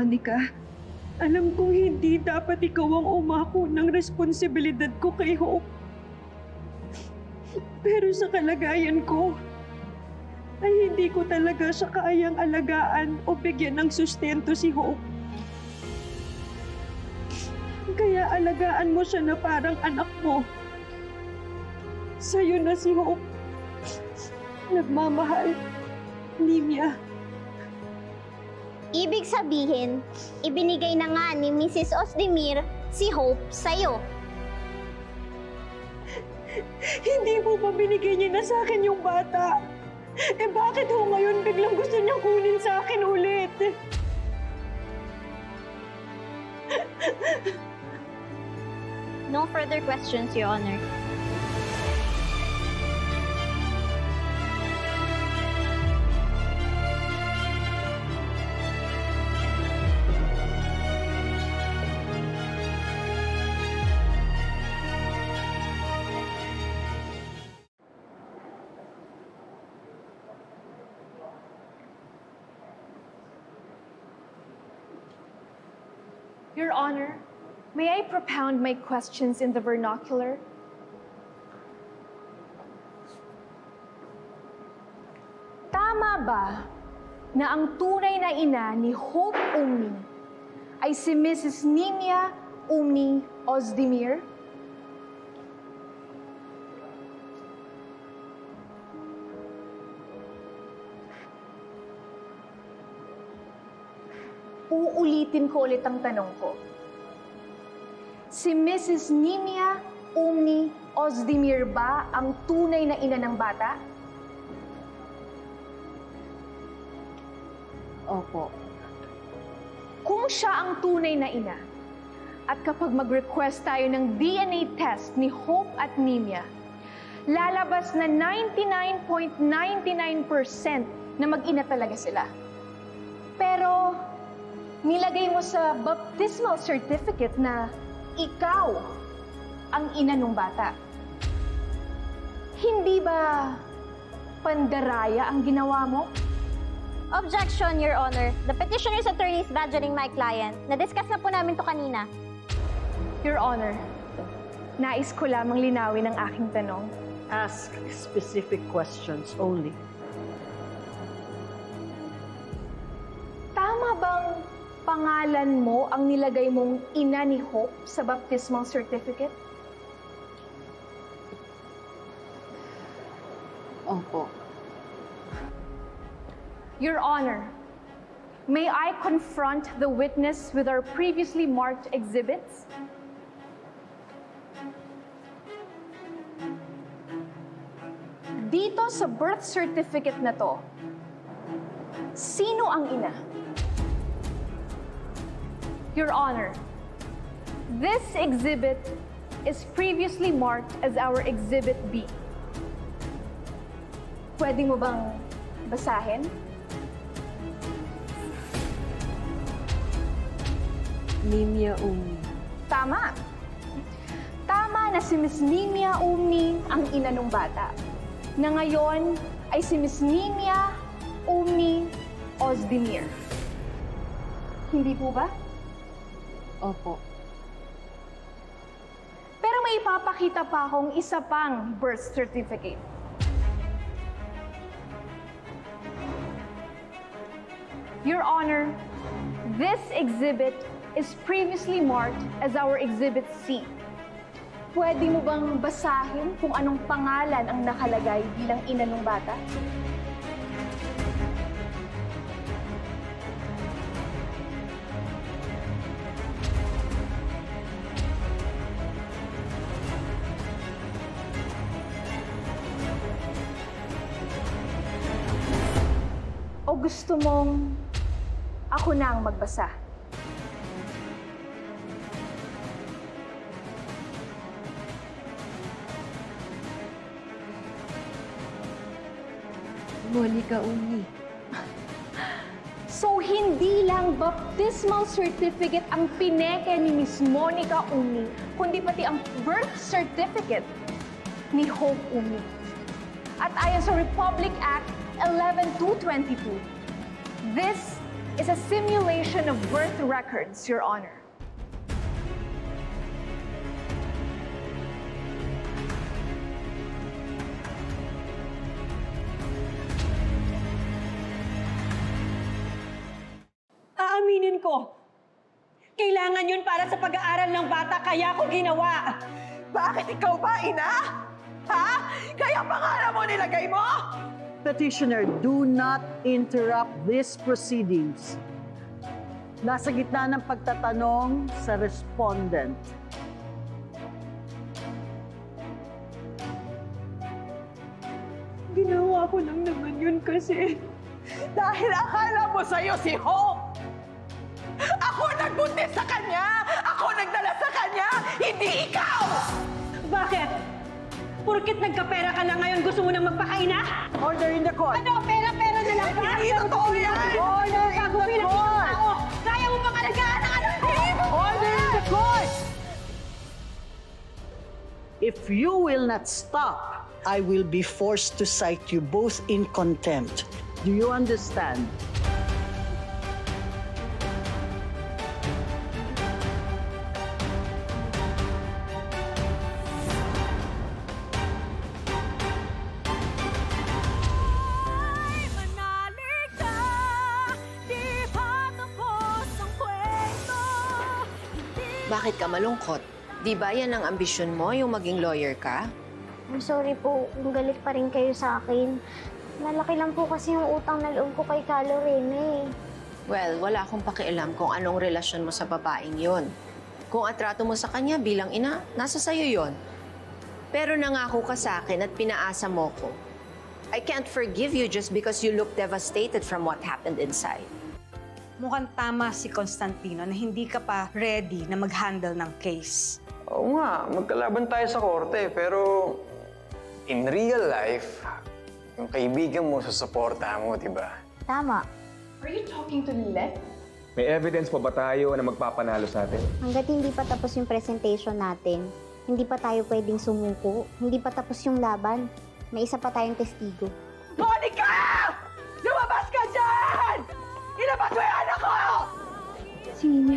Monica, alam kong hindi dapat ikaw ang umako ng responsibilidad ko kay Hope. Pero sa kalagayan ko, ay hindi ko talaga siya kayang alagaan o bigyan ng sustento si Hope. Kaya alagaan mo siya na parang anak mo. Sa'yo na si Hope. Nagmamahal, Nimia. Ibig sabihin, ibinigay na nga ni Mrs. Ozdemir si Hope sa'yo. Hindi mo ba binigay niya na sa akin yung bata? Eh bakit ho ngayon biglang gusto niyang kunin sa akin ulit? No further questions, Your Honor. Your Honor, may I propound my questions in the vernacular? Tama ba na ang tunay na ina ni Hope Umni ay si Mrs. Nimia Umni Ozdemir? Uulitin ko ulit ang tanong ko. Si Mrs. Nimia Umni Ozdemir ba ang tunay na ina ng bata? Opo. Kung siya ang tunay na ina, at kapag mag-request tayo ng DNA test ni Hope at Nimia, lalabas na 99.99% na mag-ina talaga sila. Pero nilagay mo sa baptismal certificate na ikaw ang ina ng bata. Hindi ba pandaraya ang ginawa mo? Objection, Your Honor. The petitioner's attorney is badgering my client. Na-discuss na po namin to kanina. Your Honor, nais ko lamang linawin ang aking tanong. Ask specific questions only. Tama bang pangalan mo ang nilagay mong ina ni Hope sa baptismal certificate? Opo. Your Honor, may I confront the witness with our previously marked exhibits? Dito sa birth certificate na to, sino ang ina? Your Honor, this exhibit is previously marked as our Exhibit B. Pwede mo bang basahin? Nimia Umni. Tama. Tama na si Miss Nimia Umni ang ina ng bata. Na ngayon ay si Miss Nimia Umni Ozdemir. Hindi po ba? Opo. Pero may ipapakita pa akong isa pang birth certificate. Your Honor, this exhibit is previously marked as our Exhibit C. Pwede mo bang basahin kung anong pangalan ang nakalagay bilang ina ng bata? O gusto mong ako na ang magbasa? Monica Umni. So, hindi lang baptismal certificate ang pineke ni Miss Monica Umni, kundi pati ang birth certificate ni Hope Umni. At ayon sa Republic Act 11222, this is a simulation of birth records, Your Honor. Aaminin ko, kailangan yun para sa pag-aaral ng bata, kaya ko ginawa. Bakit ikaw ba, ina? Ha? Kaya pangalan mo nilagay mo? Petitioner, do not interrupt these proceedings. Nasa gitna ng pagtatanong sa respondent. Ginawa ko lang naman yun kasi Dahil akala mo sa'yo si Hope. Ako nagbuntis sa kanya! Ako nagdala sa kanya! Hindi ikaw! Bakit? Porkit nagkapera ka lang ngayon, gusto mo nang magpakaina? Order in the court! Ano? Pera-pera na lang ba? Hindi totoo yan! Order in the court! Kaya mo bang alagaan ang anak ko? Order in the court! If you will not stop, I will be forced to cite you both in contempt. Do you understand? Bakit ka malungkot? Di ba yan ang ambisyon mo, yung maging lawyer ka? I'm sorry po kung galit pa rin kayo sa akin. Malaki lang po kasi yung utang na loob ko kay Carlo Rene. Well, wala akong pakialam kung anong relasyon mo sa babaeng yon. Kung atrato mo sa kanya bilang ina, nasa sayo yon. Pero nangako ka sa akin at pinaasa mo ko. I can't forgive you just because you look devastated from what happened inside. Mukhang tama si Constantino na hindi ka pa ready na mag-handle ng case. Oo nga, magkalaban tayo sa korte, pero in real life, yung kaibigan mo susuportahan mo, di ba? Tama. Are you talking to Lilet? May evidence pa ba tayo na magpapanalo sa atin? Hanggat hindi pa tapos yung presentation natin, hindi pa tayo pwedeng sumuko, hindi pa tapos yung laban, may isa pa tayong testigo. Monica! Lumabas ka dyan! Ilabas mo yung anak ko! Sino?